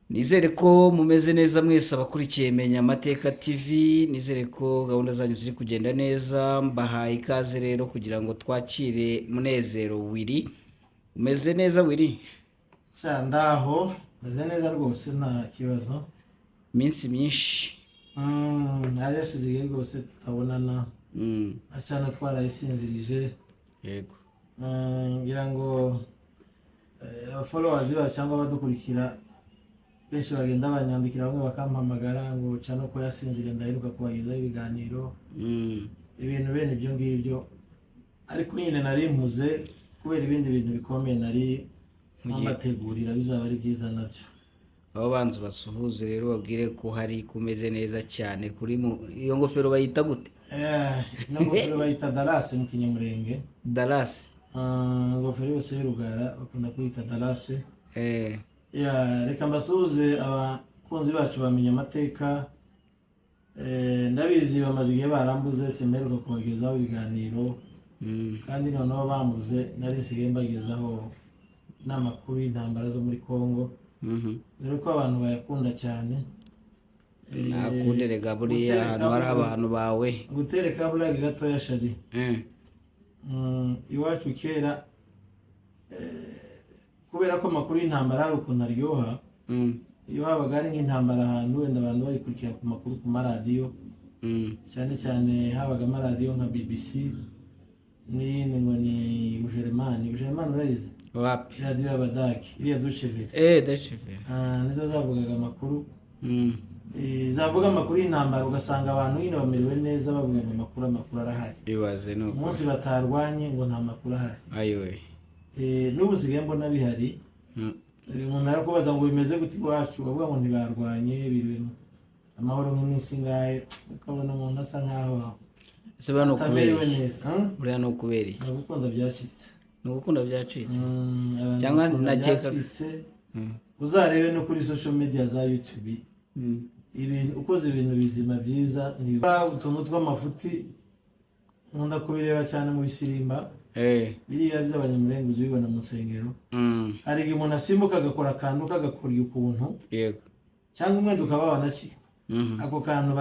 Nizere ko mumeze neza mwese abakurikiye Menya Amateka TV, nizere ko gahunda zanyu ziri kugenda neza. Mbahaye ikaze rero kugira ngo twakire Munezero Willy. Umeze neza Willy? Ndaho meze neza rwose nta kibazo. Iminsi myinshi. Hari yashize igihe rwose tutabonana. Acana twarayisinzirije. Yego. Ngira ngo followers bacu cyangwa abadukurikira benshi bagenda banyandikira bamwe bakampamagara ngo cano ko yasinzire ndaheruka kubagezaho ibiganiro. Ibintu bene ibyo ngibyo, ariko nyine nari mpuze kubera ibindi bintu bikomeye nari amategurira bizaba ari byiza nabyo. Abo banzu basuhuze rero babwire ko hari kumeze neza cyane kuri iyo ngofero bayita gute? No ngofero bayita Dallas mu Kinyamurenge. Dallas. Ingofero yose y'urugara bakunda kuyita Dallas. Reka mbasuhuze abakunzi bacu bamenya amateka. Ndabizi bamaze igihe barambuze simperuka kubagezaho ibiganiro, kandi noneho bambuze nari nsigaye mbagezaho n'amakuru y'intambara zo muri Congo. Dore ko abantu bayakunda cyane. Nakunderega buriya ahantu hari abantu bawe. Gutereka buriya gatoya shadi. Iwacu kera kubera ko amakuru y'intambara hari ukuntu aryoha. Iyo habaga ari nk'intambara ahantu wenda abantu bayikurikira ku makuru ku maradiyo, cyane cyane habaga amaradiyo nka BBC n'iyindi ngo ni Bujeremani urayizi? Wapi? Radiyo y'Abadage, iriya Deutsche Welle. Deutsche Welle. Nizo zavugaga amakuru. Zavuga amakuru y'intambara ugasanga abantu nyine bamerewe neza bavuga ngo amakuru arahari. Ibaze no. Umunsi batarwanye ngo nta makuru ahari. Ayowe. N'ubu nsigaye mbona bihari. Umuntu arakubaza ngo bimeze gute iwacu, bavuga ngo ntibarwanye biriwe amahoro nk'iminsi ngahe, ukabona umuntu asa nkaho atamerewe neza. Buriya no kubera iki? Gukunda byacitse. Gukunda byacitse. Cyangwa nakeka uzarebe no kuri social media za YouTube. Ibintu ukoze ibintu bizima byiza ni utuntu tw'amafuti nkunda kubireba cyane mu bisirimba. Biriya by'abanyamurenge uzibibona mu nsengero. Hari igihe umuntu asimbuka agakora akantu kagakorya ukuntu. Yego. Cyangwa umwenda ukaba wanaki. Ako kantu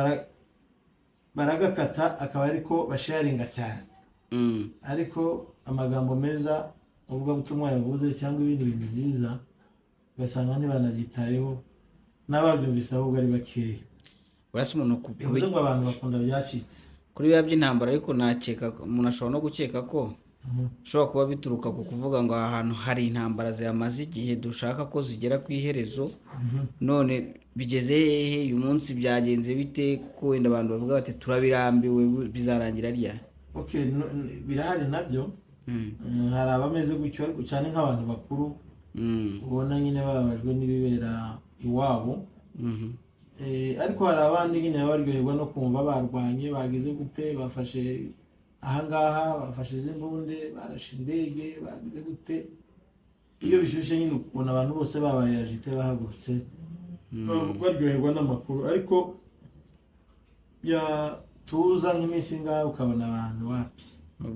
baragakata akaba ariko basharinga cyane. Ariko amagambo meza uvuga butumwa yavuze cyangwa ibindi bintu byiza ugasanga ntibanabyitayeho, n'ababyumvise ahubwo ari bakeya. Urasa umuntu bivuze ngo abantu bakunda byacitse kuri biba by'intambara, ariko nakeka umuntu ashobora no gukeka ko ushobora kuba bituruka ku kuvuga ngo aha hantu hari intambara zamaze igihe dushaka ko zigera ku iherezo. None bigeze hehe uyu munsi, byagenze bite? Kuko wenda abantu bavuga bati turabirambiwe, bizarangira ryari? Birahari nabyo. Hari abameze gutyo, ariko cyane nk'abantu bakuru ubona nyine bababajwe n'ibibera iwabo. Ariko hari abandi nyine baryoherwa no kumva barwanye, bagize gute, bafashe ahangaha, bafashe imbunde, barashe indege, bagize gute. Iyo bishyushye nyine ubona abantu bose babaye agite bahagurutse baryoherwa n'amakuru. Ariko tuza nk'iminsi ngaho ukabona abantu wapi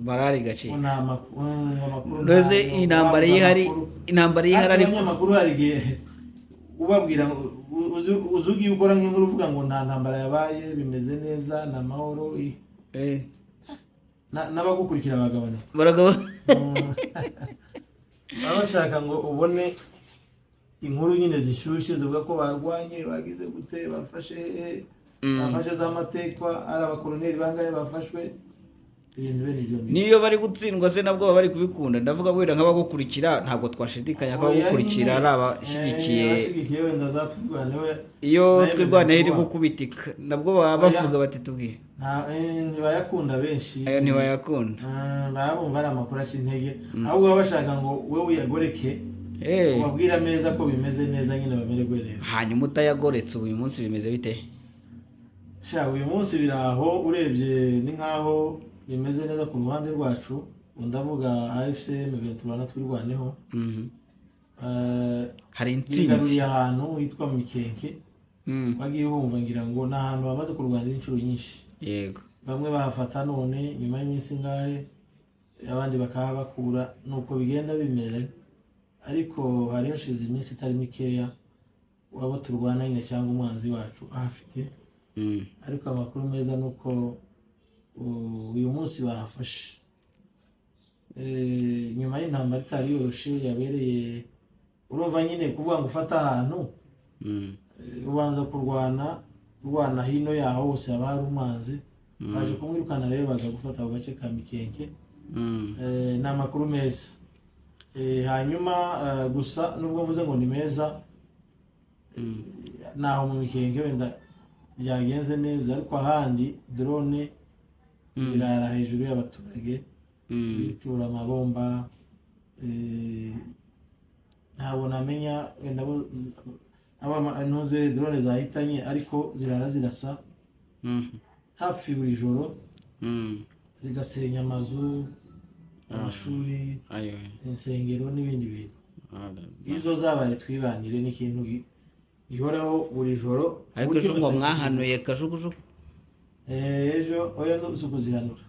barari gace. Amakuru ndoze intambara yihari ariko abanyamakuru hari igihe ubabwira uzugiye ukora nk'inkuru uvuga ngo nta ntambara yabaye, bimeze neza, ni amahoro. N'abagukurikira baragabana. Baba bashaka ngo ubone inkuru nyine zishyushye zivuga ko barwanye, bagize gute, bafashe za matekwa, ari abakoloneli bangahe bafashwe. Niyo bari gutsindwa se nabwo bari kubikunda. Ndavuga wenda nk'abagukurikira ntabwo twashidikanya ko abagukurikira ari abashyigikiye wenda zatwirwanewe. Iyo twirwaneho iri gukubitika nabwo baba bavuga bati tubwire. Ntibayakunda benshi. Ayo ntibayakunda. Baba bumva ari amakuru aca intege. Ahubwo baba bashaka ngo we uyagoreke, ubabwira ameza ko bimeze neza nyine bamererwe neza. Hanyuma utayagoretse uyu munsi bimeze bite? Uyu munsi biraho, urebye ni nkaho bimeze neza ku ruhande rwacu. Ndavuga AFC M23 twirwaneho. Hari intsinzi. Bigaruriye ahantu hitwa mu Mikenke. Wagiye wumva ngira ngo ni ahantu bamaze kurwanira inshuro nyinshi. Yego. Bamwe bahafata none nyuma y'iminsi ngahe, abandi bakahabakura. Nuko bigenda bimere. Ariko hari hashize iminsi itari mikeya wabo turwana nyine cyangwa umwanzi wacu ahafite. Ariko amakuru meza ni uko uyu munsi bahafashe nyuma y'intambara itari yoroshe yabereye. Urumva nyine kuvuga ngo ufata ahantu ubanza kurwana hino yaho hose haba hari umwanzi, baje kumwirukana rero baza gufata ako gace ka Mikenke. Ni amakuru meza. Hanyuma gusa nubwo mvuze ngo ni meza, naho mu Mikenke wenda byagenze neza, ariko ahandi drone zirara hejuru y'abaturage zitura amabomba. Ntabwo namenya wenda ntuze drone zahitanye, ariko zirara zirasa hafi buri joro, zigasenya amazu, amashuri, insengero n'ibindi bintu. Izo zabaye twibanire n'ikintu gihoraho buri joro. Ariko ejo ngo mwahanuye kajugujugu? Ejo oya nuzi kuzihanura,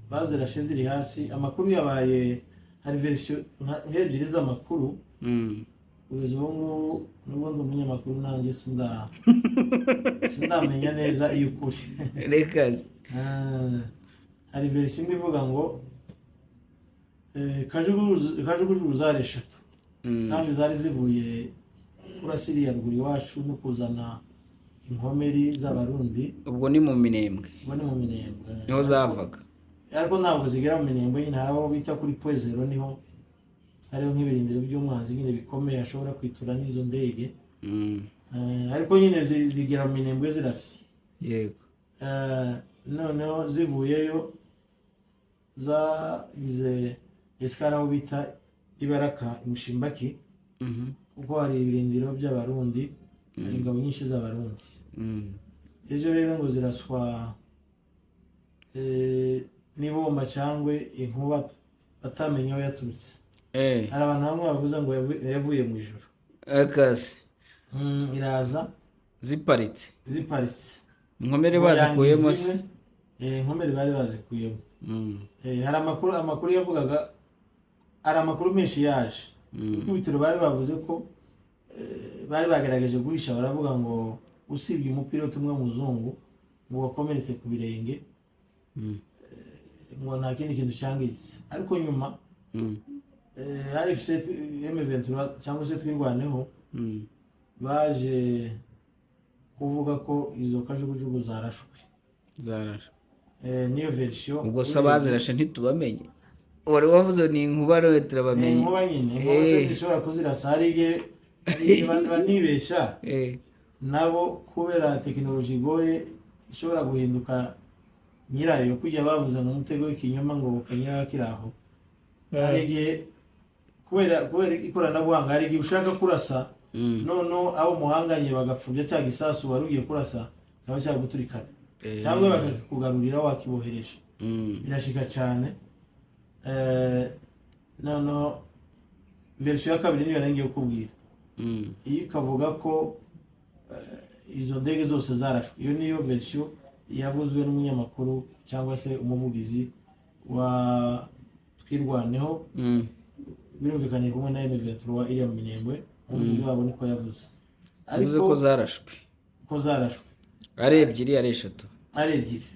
bazirashe ziri hasi. Amakuru yabaye hari verisiyo nk'ebyiri z'amakuru. Kugeza ubu ngubu n'ubundi umunyamakuru nanjye sindamenya neza iyo ukuri. Rekazi. Hari verisiyo imwe ivuga ngo kajugujugu zari 3 kandi zari zivuye kuri Siriya ruguru iwacu no kuzana inkomeri z'abarundi. Ubwo ni mu Minembwe? Ubwo ni mu Minembwe niho zavaga, ariko ntabwo zigera mu Minembwe nyine. Aho bita kuri Point Zero niho hariho nk'ibirindiro by'umwanzi nyine bikomeye ashobora kwitura n'izo ndege. Ariko nyine zigera mu Minembwe zirasa. Yego. Noneho zivuyeyo zagize esikara aho bita Ibaraka Imushimbaki, kuko hari ibirindiro by'abarundi, hari ingabo nyinshi z'abarundi. Ejo rero ngo ziraswa n'ibomba cyangwa inkuba batamenye aho yaturutse. Hari abantu bamwe bavuze ngo yavuye mu ijoro. Akasi. Iraza ziparitse. Inkomere bazikuyemo se? Inkomere bari bazikuyemo. Hari amakuru yavugaga, hari amakuru menshi yaje. Ikubitiro bari bavuze ko bari bagerageje guhisha, baravuga ngo usibye umupilote umwe w'umuzungu ngo wakomeretse ku birenge, ngo nta kindi kintu cyangiritse. Ariko nyuma AFC M23 cyangwa se twirwaneho baje kuvuga ko izo kajugujugu zarashwe. Niyo verisiyo. Ubwo se bazirashe ntitubamenye? Wari wavuze ni inkuba rero turabamenye. Inkuba nyine, inkuba se zishobora kuzirasa. Hari igihe banibeshya nabo kubera tekinoloji igoye ishobora guhinduka nyirayo, kujya bavuze mu mutego w'ikinyoma ngo bukanyira kiraho. Hari igihe kubera ikoranabuhanga, hari igihe ushaka kurasa noneho abo muhanganye bagapfubya cya gisasu wari ugiye kurasa kaba cyaguturikana, cyangwa bakakugarurira wakibohereje. Birashika cyane. Noneho verisiyo ya kabiri niyo nagiye kukubwira. Iyo ikavuga ko izo ndege zose zarashwe. Iyo niyo verisiyo yavuzwe n'umunyamakuru cyangwa se umuvugizi wa twirwaneho. Birumvikaniye kumwe na M23 iri mu Minembwe. Umuvugizi wabo niko yavuze. Ariko ko zarashwe ari ebyiri, ari 3. Ari ebyiri.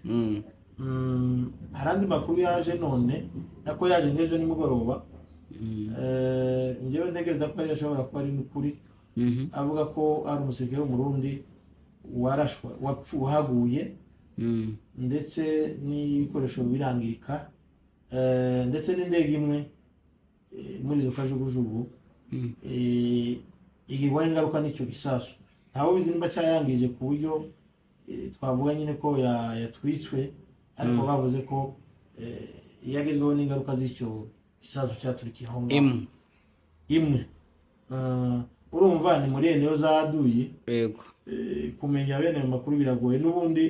Hari andi makuru yaje none nako yaje nk'ejo nimugoroba. Njyewe ntegereza ko yashobora kuba ari n'ukuri. Avuga ko ari umusirikare w'umurundi warashwe, wahaguye, ndetse n'ibikoresho birangirika, ndetse n'indege imwe muri izo kajugujugu igirwaho ingaruka n'icyo gisasu. Ntawe bizi niba cyayangije ku buryo twavuga nyine ko yatwitswe, ariko bavuze ko yagezweho n'ingaruka z'icyo gisasu cyaturikiye aho ngaho imwe. Urumva ni muri eneo zaduye. Yego. Kumenya bene ayo makuru biragoye. N'ubundi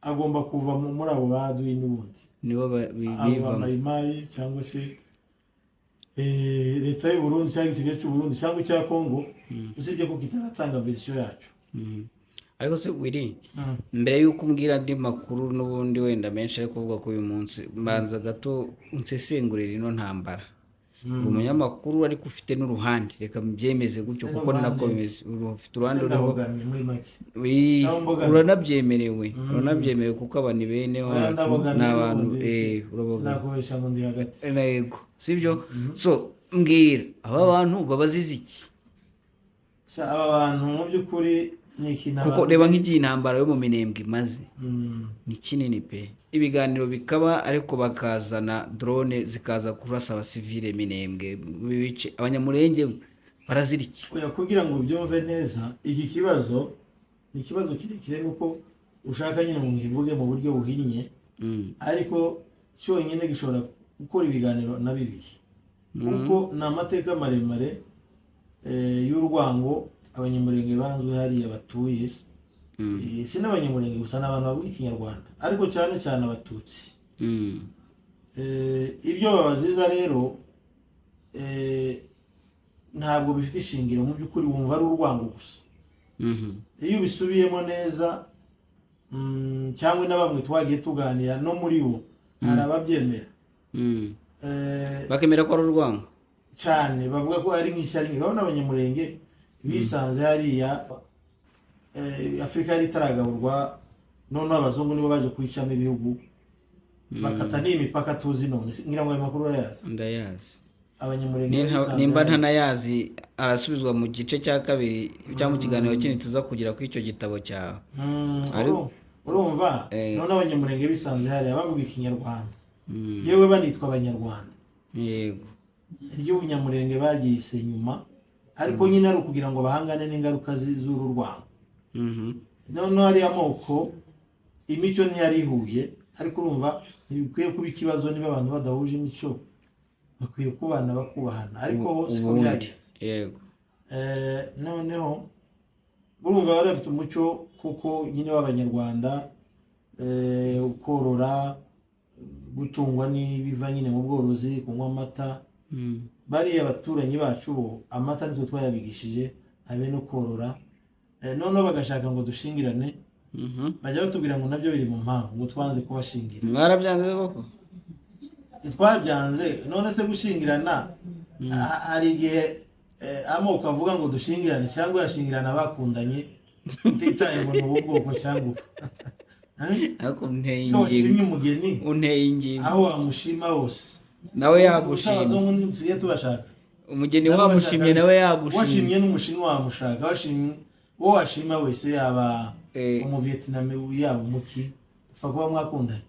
agomba kuva muri abo baduye, n'ubundi nibo biva Mayimayi cyangwa se leta y'u Burundi cyangwa ikigo cy'u Burundi cyangwa icya Kongo, usibye ko kitaratanga verisiyo yacu. Ariko se wiri mbere y'uko umbwira andi makuru n'ubundi wenda menshi ari kuvuga ko uyu munsi, mbanza gato unsesengurira ino ntambara. uri umunyamakuru ariko ufite n'uruhande, reka mbyemeze gutyo kuko ni nako bimeze, ufite uruhande uriho, uranabyemerewe kuko abantu bene wacu ni abantu sinakubeshya ngo ndi hagati. yego sibyo. So mbwira aba bantu babazize iki? aba bantu mu by'ukuri ni ikintu kuko reba nk'igihe intambara yo mu Minembwe imaze ni kinini pe, ibiganiro bikaba ariko bakazana drone zikaza kurasa abasivile Minembwe bice abanyamurenge barazira iki? kugira ngo ubyumve neza iki kibazo ni ikibazo kirekire nuko ushaka nyine ngo nkivuge mu buryo buhinnye, ariko cyonyine gishobora gukora ibiganiro na bibiri kuko ni amateka maremare y'urwango abanyamurenge banzwe hariya batuye. Si n'abanyamurenge gusa, n'abantu bavuga ikinyarwanda ariko cyane cyane abatutsi. Ibyo babaziza rero ntabwo bifite ishingiro, mu by'ukuri wumva ari urwango gusa. Iyo ubisubiyemo neza cyangwa na bamwe twagiye tuganira no muri bo hari ababyemera, bakemera ko ari urwango cyane, bavuga ko ari nk'ishyari. Urabona abanyamurenge bisanze hariya Afurika yari itaragaburwa, noneho abazungu nibo baje kwicamo ibihugu bakata n'imipaka tuzi none. Ngira ngo ayo makuru urayazi? Ndayazi. Abanyamurenge nimba ntanayazi arasubizwa mu gice cya kabiri cyangwa mu kiganiro kindi tuza kugira kuri icyo gitabo cyawe. Urumva none abanyamurenge bisanze hariya bavuga ikinyarwanda, yewe banitwa abanyarwanda. Yego. Iyo ubunyamurenge baryise nyuma, ariko nyine ari ukugira ngo bahangane n'ingaruka z'uru rwango. Noneho hariya amoko imico ntiyarihuye, ariko urumva ntibikwiye kuba ikibazo niba abantu badahuje imico, bakwiye kubana bakubahana, ariko hose ko byageze. Yego. Noneho urumva bari bafite umuco kuko nyine w'abanyarwanda, korora, gutungwa n'ibiva nyine mu bworozi, kunywa amata. Bariya abaturanyi bacu bo amata nitwe twayabigishije, habe no korora. Noneho bagashaka ngo dushingirane, bajya batubwira ngo nabyo biri mu mpamvu ngo twanze kubashingira. Mwarabyanze koko? Twabyanze. None se gushingirana hari igihe amoko avuga ngo dushingirane cyangwa yashingirana bakundanye utitaye ngo ni ubu bwoko cyangwa ariko unteye umugeni ingingo aho wamushima hose nawe yagushima. Abazungu ntidusigaye tubashaka, umugeni wamushimye nawe yagushima. washimye n'umushinwa wamushaka, washimye uwo washima wese, yaba umuvietname yaba umuki, upfa kuba mwakundanye.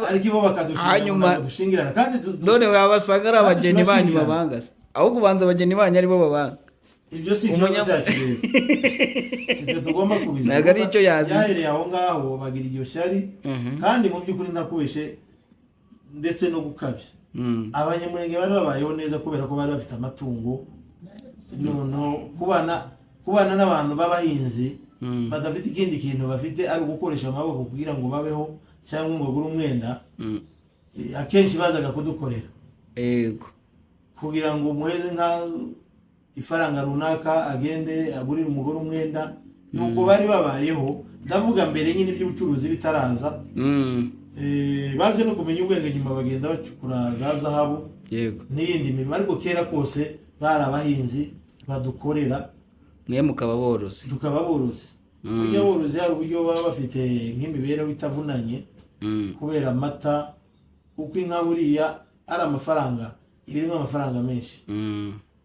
Ariko ibo bakadushingirana dushingirana kandi none wabasanga ari abageni banyu babangase, aho kubanza abageni banyu aribo babanga. Ibyo si ikibazo cyacu rero, kitwe tugomba kubizi. Ntabwo ari icyo yazize. Yahereye aho ngaho bagira iryo shyari, kandi mu by'ukuri ndakubeshe ndetse no gukabya. Abanyamurenge bari babayeho neza kubera ko bari bafite amatungo. Noneho kubana n'abantu b'abahinzi badafite ikindi kintu bafite ari ugukoresha amaboko kugira ngo babeho cyangwa ngo bagure umwenda, akenshi bazaga kudukorera. Yego. Kugira ngo umuheze nka ifaranga runaka agende agurira umugore umwenda, nuko bari babayeho. Ndavuga mbere nyine iby'ubucuruzi bitaraza, baje no kumenya ubwenge nyuma bagenda bacukura za zahabu. Yego. N'iyindi mirimo, ariko kera kose bari abahinzi badukorera, mwe mukaba borozi. tukaba borozi. Burya borozi hari uburyo baba bafite nk'imibereho itavunanye kubera amata, kuko inka buriya ari amafaranga, ibirimo amafaranga menshi.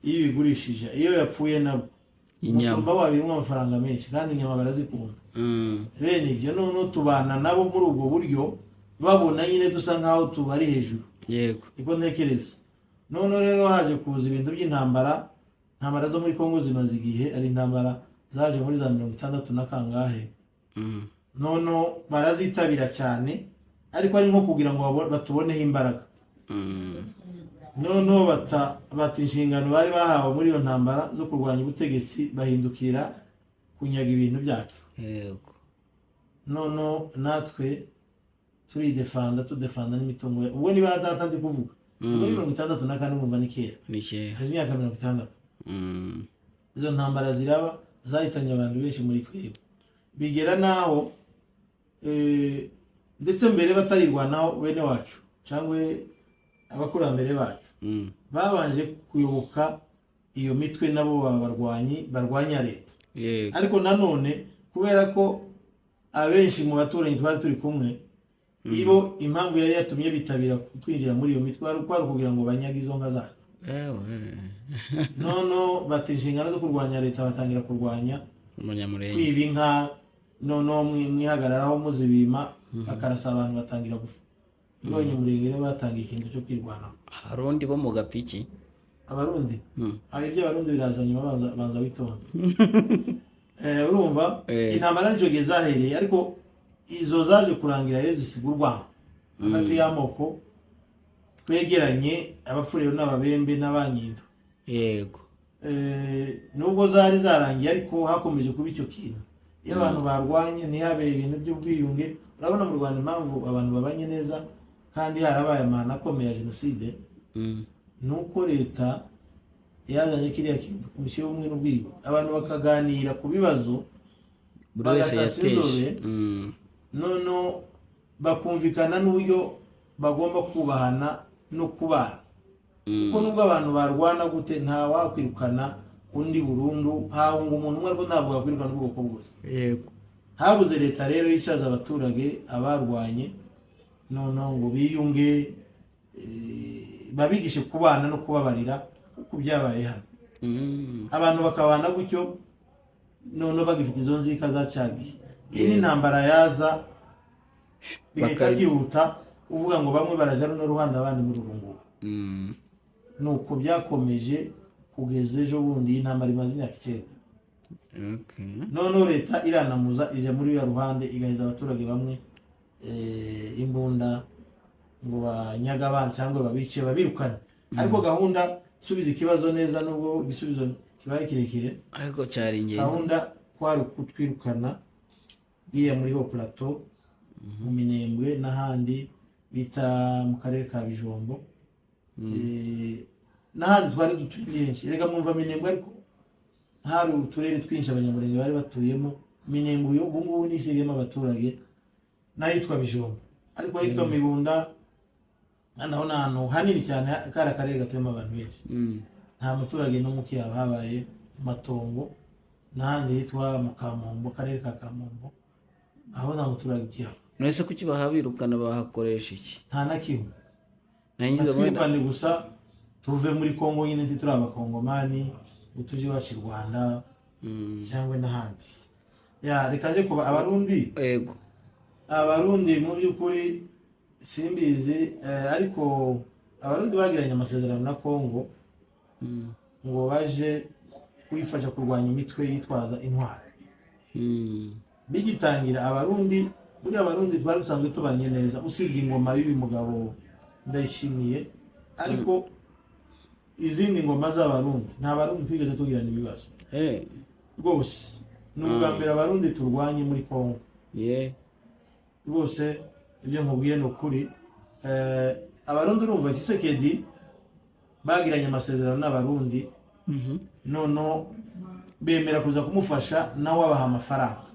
Iyo ubigurishije, iyo yapfuye nabo umutumba wawe urimo amafaranga menshi, kandi inyama barazikunda. Bene ibyo noneho tubana nabo muri ubwo buryo, babona nyine dusa nkaho tubari hejuru. Yego. Niko ntekereza. Noneho rero haje kuza ibintu by'intambara. Intambara zo muri Kongo zimaze igihe, ari intambara zaje muri za 60 na kangahe. Noneho barazitabira cyane, ariko ari nko kugira ngo batuboneho imbaraga. Noneho bata inshingano bari bahawe muri iyo ntambara zo kurwanya ubutegetsi, bahindukira kunyaga ibintu byacu. Yego. Noneho natwe tudefanda n'imitungo. Ubwo niba data ndi kuvuga muri 64 mwumva ni kera, haje imyaka 60. Izo ntambara ziraba zahitanye abantu benshi muri twebwe, bigera naho ndetse mbere batarirwanaho bene wacu cyangwa abakurambere bacu babanje kuyoboka iyo mitwe nabo barwanya leta. Ariko nanone kubera ko abenshi mu baturanyi twari turi kumwe, ibo impamvu yari yatumye bitabira kwinjira muri iyo mitwe ari kugira ngo banyage izo nka zacu. Nono bati inshingano zo kurwanya leta batangira kurwanya kwiba inka, nono mwihagararaho muzibima, bakarasa abantu batangira gufa. Abanyamurenge rero batangiye ikintu cyo kwirwanaho. Abarundi bo mu Gapiki, Abarundi ibyo Abarundi biraza nyuma banza witonda. Urumva intambara n'icyo gihe zahereye, ariko izo zaje kurangira rero zisigurwa hagati y'amoko twegeranye, abafurero n'ababembe n'abanyindo. Yego. Nubwo zari zarangiye ariko hakomeje kuba icyo kintu. Iyo abantu barwanye ntihabe ibintu by'ubwiyunge. Urabona mu Rwanda impamvu abantu babanye neza kandi harabaye amahano akomeye ya jenoside, nuko leta yazanye kiriya kintu, komisiyo y'ubumwe n'ubwiyunge, abantu bakaganira ku bibazo bagasasa inzobe, noneho bakumvikana n'uburyo bagomba kubahana no kubana. Kuko nubwo abantu barwana gute nta wakwirukana undi burundu, hahunga umuntu umwe ariko ntabwo wakwirukana ubwoko bwose. Yego. Habuze leta rero yicaza abaturage abarwanye, noneho ngo biyunge, babigishe kubana no kubabarira uko byabaye hano. Abantu bakabana gutyo, noneho bagifite izo nzika zacagiye. Iyi ni intambara yaza bigahita byihuta, uvuga ngo bamwe baraja runo ruhande abandi muri urunguru. Nuko byakomeje kugeza ejo bundi intambara imaze imyaka 9. Noneho leta iranamuza ije muri ya ruhande igaheza abaturage bamwe imbunda ngo banyaga abandi cyangwa babice babirukane. Ariko gahunda subiza ikibazo neza, nubwo igisubizo kibaye kirekire, ariko cyari ingenzi. Gahunda kwari kutwirukana iya muri ho plateau, mu Minembwe n'ahandi bita mu karere ka Bijombo, n'ahandi twari dutuye henshi. Rega mwumva Minembwe ariko hari uturere twinshi abanyamurenge bari batuyemo. Minembwe ubu ngubu nisigemo abaturage n'ahitwa Bijombo, ariko ahitwa Mibunda naho n'ahantu hanini cyane, kari akarere gatuyemo abantu benshi. Nta muturage n'umuki yaba habaye Matongo, n'ahandi hitwa mu Kamombo, akarere ka Kamombo, aho nta muturage ukihaba. Nese kuki bahabirukana bahakoresha iki? Nta na kimwe. Nangize twirukane gusa tuve muri Kongo nyine turi abakongomani, utuje iwacu i Rwanda cyangwa n'ahandi. Reka nje kuba Abarundi. Yego. Abarundi mu by'ukuri simbizi, ariko Abarundi bagiranye amasezerano na Kongo ngo baje kwifasha kurwanya imitwe yitwaza intwari. Bigitangira Abarundi, buri Abarundi twari dusanzwe tubanye neza, usibye ingoma y'uyu mugabo Ndayishimiye, ariko izindi ngoma z'Abarundi nta Barundi twigeze tugirana ibibazo. Rwose n'ubwa mbere Abarundi turwanye muri Kongo. Rwose ibyo nkubwiye ni ukuri. Abarundi urumva Tshisekedi bagiranye amasezerano n'Abarundi, noneho bemera kuza kumufasha nawe abaha amafaranga.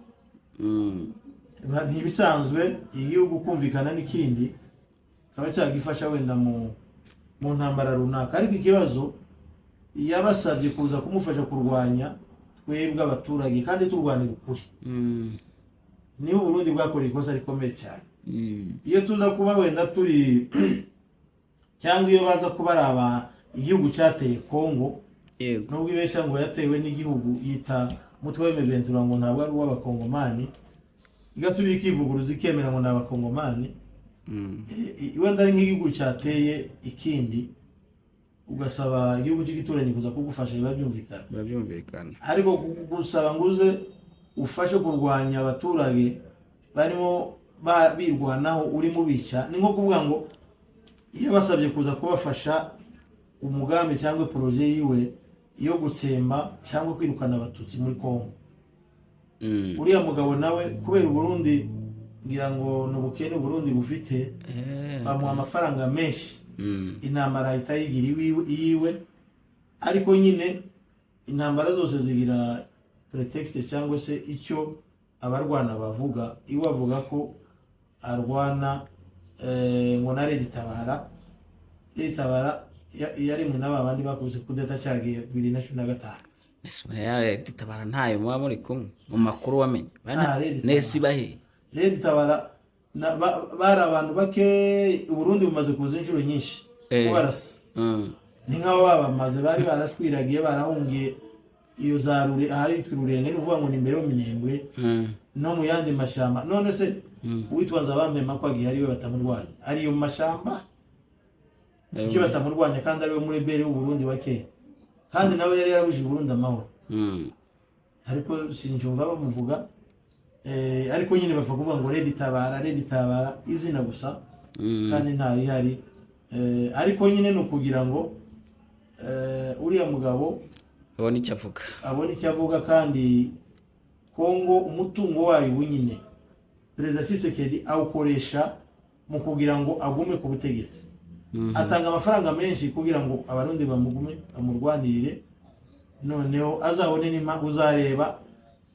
Ntibisanzwe igihugu kumvikana n'ikindi kaba cyagifasha wenda mu ntambara runaka, ariko ikibazo yabasabye kuza kumufasha kurwanya twebwe abaturage kandi turwanira ukuri. Niho Burundi bwakoreye ikosa rikomeye cyane. Iyo tuza kuba wenda turi cyangwa iyo baza kuba ari igihugu cyateye Kongo, nubwo ibeshya ngo yatewe n'igihugu yita umutwe w'M23 ngo ntabwo ari uw'abakongomani, igasubira ikivuguruza ikemera ngo ni abakongomani. Wenda ari nk'igihugu cyateye ikindi ugasaba igihugu cy'igituranyi kuza kugufasha, biba byumvikana. Ariko gusaba nguze ufashe kurwanya abaturage barimo birwanaho uri mu bica, ni nko kuvuga ngo iyo basabye kuza kubafasha umugambi cyangwa proje yiwe yo gutsemba cyangwa kwirukana abatutsi muri Kongo, uriya mugabo nawe kubera Burundi ngira ngo n'ubukene Burundi bufite, bamuha amafaranga menshi, intambara ahita yigira iyiwe. Ariko nyine intambara zose zigira pretext cyangwa se icyo abarwana bavuga. Iwe avuga ko arwana ngo na Leta itabara, Tabara yarimwe n'aba bandi bakubise kudeta cyagiye 2015. Red Tabara ntayo muba muri kumwe mu makuru wamenye nesi bahe Red Tabara bari abantu bake Burundi bumaze kuza inshuro nyinshi kubarasa ni nk'abo babamaze bari barashwiragiye barahungiye iyo zarure ahitwa Rurenge ni uvuga ngo ni mbere y'Uminembwe no mu yandi mashamba none se uwitwaza bambe makwagi ari we batamurwanya ari yo mashamba icyo batamurwanya kandi ari we muri bere y'u Burundi wake kandi nawe yari yarabuje Burundi amahoro ariko sinjumva bamuvuga ariko nyine bafa kuvuga ngo Red Tabara izina gusa kandi nta ihari ariko nyine no kugira ngo uriya mugabo abone icyo avuga kandi Kongo umutungo wayo bunyine Perezida Tshisekedi awukoresha mu kugira ngo agume ku butegetsi atanga amafaranga menshi kugira ngo abarundi bamugume amurwanirire noneho azabone nima uzareba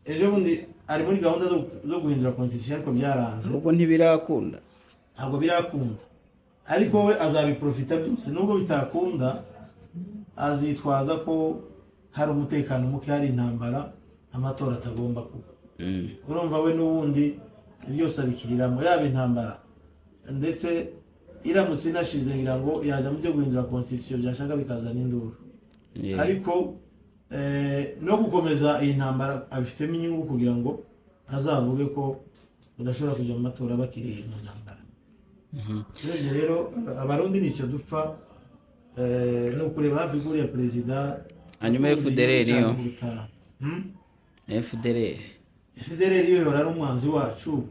ejo bundi ari muri gahunda zo guhindura constitution ariko byaranze ubwo ntabwo birakunda ariko we azabiprofita byose nubwo bitakunda azitwaza ko hari umutekano muke hari intambara amatora atagomba kuba urumva we n'ubundi byose abikiriramo yaba intambara ndetse iramutse inashize ngira ngo yaje mu byo guhindura constitution byashaka bikazana induru ariko no gukomeza iyi ntambara abifitemo inyungu kugira ngo azavuge ko udashobora kujya mu matora bakiriye mu ntambara rero abarundi nicyo dupfa no kureba hafi kuriya perezida hanyuma FDLR iyo yora ari umwanzi wacu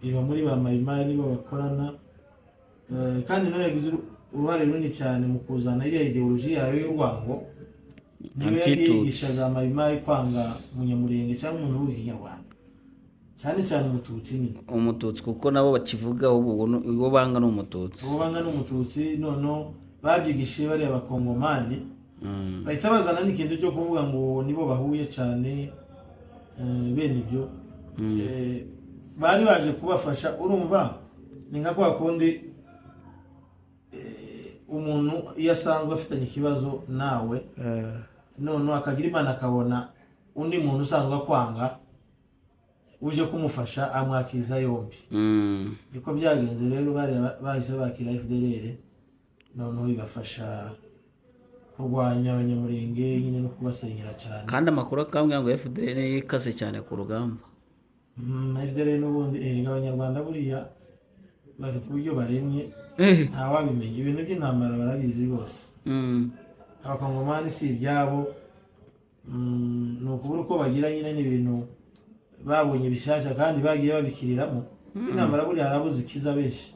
iba muri ba Mayimayi nibo bakorana kandi nawe yagize uruhare runini cyane mu kuzana iriya ideology yayo y'urwango niyo yigishaga Mayimayi kwanga Munyamurenge cyangwa umuntu w'ikinyarwanda cyane cyane umututsi kuko nabo bakivuga uwo banga n'umututsi noneho babyigishije bari abakongomani bahita bazana n'ikintu cyo kuvuga ngo nibo bahuye cyane bene ibyo bari baje kubafasha urumva ni nka kwa kundi umuntu iyo asanzwe afitanye ikibazo nawe none akagira Imana akabona undi muntu usanzwe akwanga uje kumufasha amwakiza yombi niko byagenze rero bahise bakira FDLR noneho bibafasha kurwanya Abanyamurenge nyine no kubasenyera cyane kandi amakuru akambwira ngo FDLR yikaze cyane ku rugamba FDLR n'ubundi Abanyarwanda buriya bafite uburyo baremye nta wabimenya ibintu by'intambara barabizi rwose abakongomani si ibyabo ni ukubura uko bagira nyine n'ibintu babonye bishyashya kandi bagiye babikiriramo intambara buriya harabuze ikiza benshi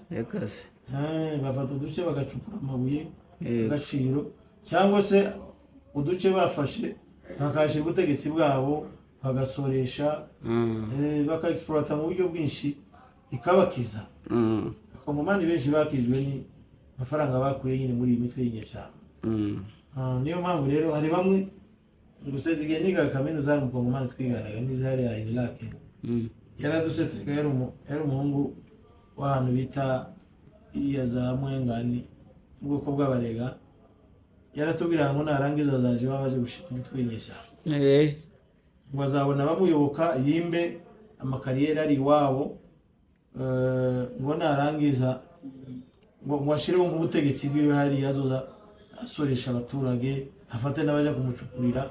bafata uduce bagacukura amabuye agaciro cyangwa se uduce bafashe bakashyira ubutegetsi bwabo bagasoresha baka-exploita mu buryo bwinshi ikabakiza abakongomani benshi bakijwe ni amafaranga bakuye nyine muri iyi mitwe y'inyeshyamba niyo mpamvu rero hari bamwe gusa zigiye niga kaminuza y'umukongomani twiganaga n'izihari ya Iraq yaradusetseka yari umuhungu w'ahantu bita iriya za Mwengani ubwoko bw'abarega yaratubwira ngo narangiza azaje baje gushika umutwe w'inyeshyamba ngo azabona bamuyoboka yimbe amakariyeri ari iwabo ngo narangiza ngo ashireho nk'ubutegetsi bwiwe hari azoza asoresha abaturage afate n'abaje kumucukurira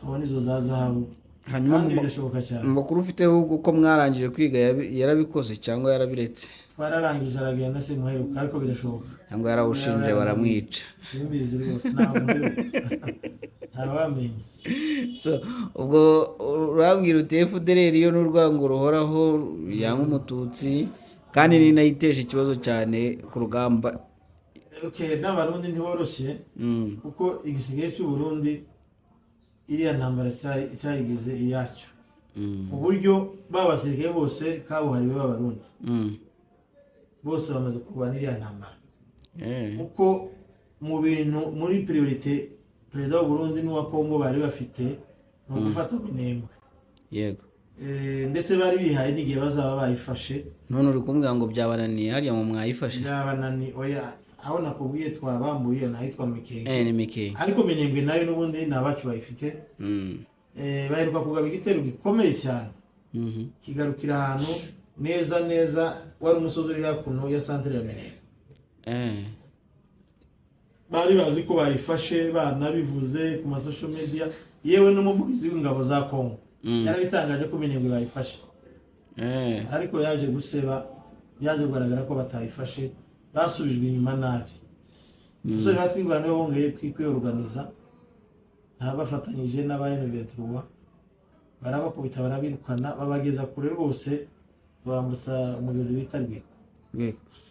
abone izo za zahabu hanyuma birashoboka cyane makuru ufiteho uko mwarangije kwiga yarabikoze cyangwa yarabiretse twararangije aragenda se muheruka ariko birashoboka cyangwa yarawushinje baramwica simbizi rwose ntawamenye so ubwo urabwira uti FDLR yo n'urwango ruhoraho yanga umututsi kandi ni nayiteje ikibazo cyane ku rugamba n'abarundi ntiboroshye kuko igisigaye cy'u Burundi iriya ntambara cyayigize iyacyo mu buryo babasirikare bose kabuhariwe b'abarundi bose bamaze kurwana iriya ntambara kuko mu bintu muri priorite perezida w'u Burundi n'uwa Kongo bari bafite ni ugufata Minembwe yego ndetse bari bihaye n'igihe bazaba bayifashe none uri kumbwira ngo byabananiye hariya mu mwayifashe byabananiye oya aho nakubwiye twabambuye nahitwa Mikenge ni Mikenge. ariko Minembwe nayo n'ubundi ni abacu bayifite. Baheruka kugaba igitero gikomeye cyane kigarukira ahantu neza wari umusozi uri hakuno ya santere ya Minembwe. Bari bazi ko bayifashe, banabivuze ku masosho media, yewe n'umuvugizi w'ingabo za Kongo yarabitangaje ko Minembwe bayifashe. Ariko yaje guseba, yaje kugaragara ko batayifashe, basubijwe inyuma nabi. Umusore batwigwana bongeye kwiyorganiza, bafatanyije n'aba-M23 barabakubita barabirukana babageza kure rwose, bambutsa umugezi bita Rweko.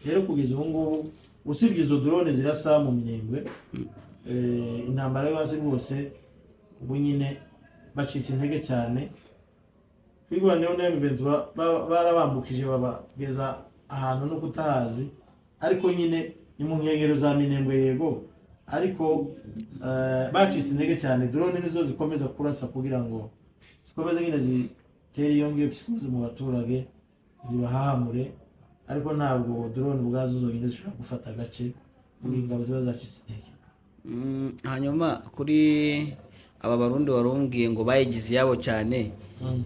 Rero kugeza ubu ngubu usibye izo drone zirasa mu Minembwe, intambara yo hasi rwose ubu nyine bacitse intege cyane. Kwigwaneho na M23 barabambukije babageza ahantu no kutahazi, ariko nyine ni mu nkengero za Minembwe yego, ariko bacitse intege cyane. Drone nizo zikomeza kurasa kugira ngo zikomeze nyine zitere yongeye psychose mu baturage, zibahahamure, ariko ntabwo drone ubwazo zonyine zishobora gufata agace ingabo ziba zacitse intege. Hanyuma kuri aba Barundi warumbwiye ngo bayigize yabo cyane,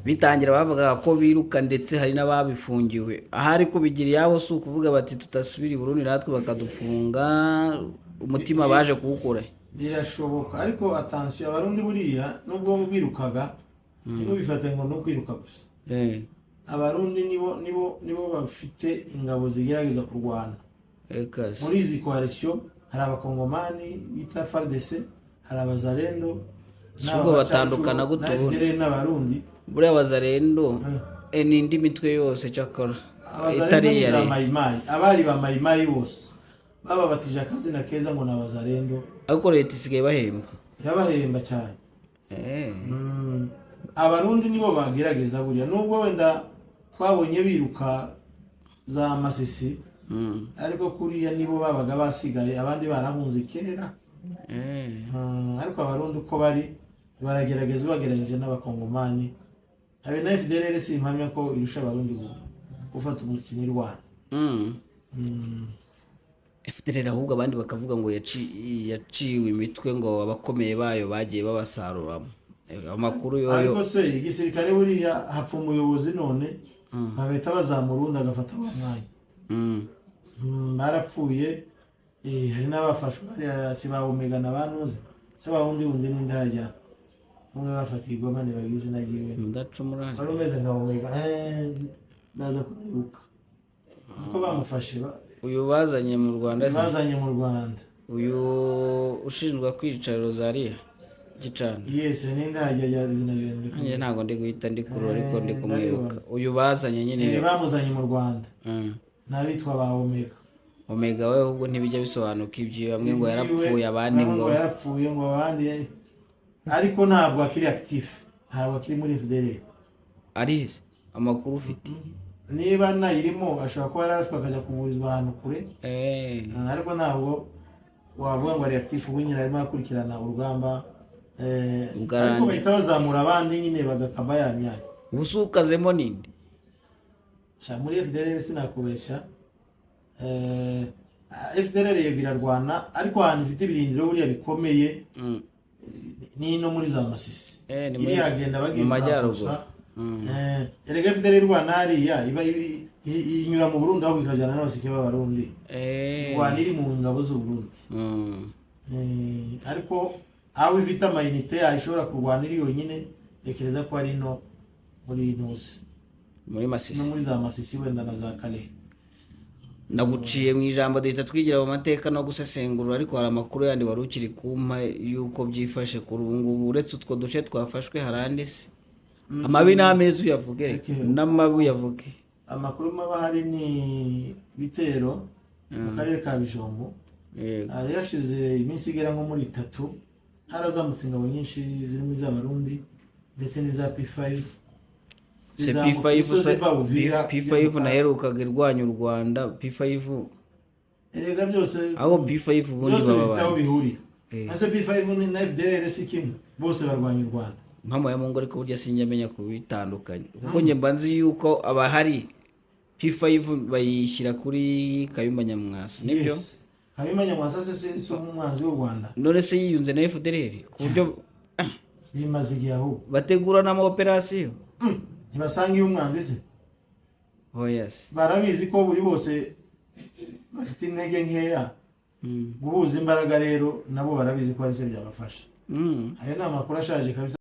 bitangira bavuga ko biruka ndetse hari n'ababifungiwe. Ahari kubigira yabo si ukuvuga bati tutasubira i Burundi natwe bakadufunga, umutima baje kuwukura. Birashoboka, ariko attention, Abarundi buriya nubwo birukaga nibo bifata ngo no kwiruka gusa. Abarundi nibo bafite ingabo zigerageza kurwana. Muri izi coalition hari abakongomani bita FARDC, hari abazalendo, nabo batandukana gute n'Abarundi. Buriya abazalendo n'indi mitwe yose cyakora itari ya Mayimayi, abari ba Mayimayi bose baba batije akazina keza ngo n'abazalendo, ariko leta isigaye bahemba, irabahemba cyane. Abarundi nibo bagerageza buriya, nubwo wenda twabonye biruka za Masisi, ariko kuriya nibo babaga basigaye, abandi barahunze kera. Ariko Abarundi uko bari baragerageza bageranyije n'abakongomani. Habe na FDLR si impamya ko irusha Abarundi gufata umutsinyi Rwanda. FDLR ahubwo abandi bakavuga ngo yaciwe imitwe ngo abakomeye bayo bagiye babasaruramo. Amakuru yoyo, ariko se igisirikare buriya hapfa umuyobozi none bagahita bazamura undi agafata abamwanya. Barapfuye, hari n'abafashwe bari si ba Omega n'abanuze se bahundi bundi n'indajya umwe bafatiye Goma ne bagize nagiwe ndacumura bari umeze nka Omega ndaza kwibuka uko bamufashe. Uyu bazanye mu Rwanda, uyu ushinjwa kwica Rosaria Gicana. Yes, n'indajya ya zinagende. Ntabwo ndi guhita ndi kuro, ariko ndi kumwibuka. Uyu bazanye nyine bamuzanye mu Rwanda, n'abitwa ba Omega we ubwo ntibijya bisobanuka ibyo, bamwe ngo yarapfuye abandi ngo yarapfuye ngo abandi, ariko ntabwo akiri active, ntabwo akiri muri FDLR. Ari amakuru ufite niba nayirimo ashobora kuba yarashwe akajya kuvurizwa ahantu kure, ariko ntabwo wavuga ngo ari active. Ubu nyine arimo akurikirana urugamba, ariko bahita bazamura abandi nyine bagakaba ya myanya. Ubusukazemo ninde muri FDLR sinakubesha. FDLR yebira Rwanda, ariko ahantu ifite ibirindiro buriya bikomeye ni no muri za Masisi, iri hagenda bagiye mu majyaruguru. Erega FDLR Rwanda hariya inyura mu Burundi aho ikajyana n'abasike b'Abarundi. Rwanda iri mu ngabo z'u Burundi, ariko aho ifite amayinite ishobora kurwana iri yonyine, rekereza ko ari no muri Ntusi, muri Masisi, no muri za Masisi wenda na za Kale. Naguciye mu ijambo duhita twigira mu mateka no gusesengura, ariko hari amakuru yandi wari ukiri kumpa yuko byifashe kuri ubu ngubu. Uretse utwo duce twafashwe harandi se amabi n'amezi uyavuge n'amabi uyavuge. Amakuru maba hari ni bitero mu karere ka Bijombo, yashize iminsi igera nko muri 3 harazamutse ingabo nyinshi zirimo iz'Abarundi ndetse n'iza P5. P5 naherukaga irwanya u Rwanda. P5 erega byose aho P5 ubundi baba bihurira. Ese P5 na FDLR si kimwe, bose barwanya u Rwanda. Mpamo ya Mungu, ariko burya sinjamenya kubitandukanye, kuko nge mbanzi yuko abahari P5 bayishyira kuri Kayumba Nyamwasa, nibyo Kayumba Nyamwasa si umwanzi w'u Rwanda, none se yiyunze na FDLR ku buryo bimaze igihe ahubwo bategura n'amaoperasiyo ntibasanga iyo umwanzi se. oya se Barabizi ko buri bose bafite intege nkeya, guhuza imbaraga rero nabo barabizi ko aricyo byabafasha. Ayo ni amakuru ashaje kabisa.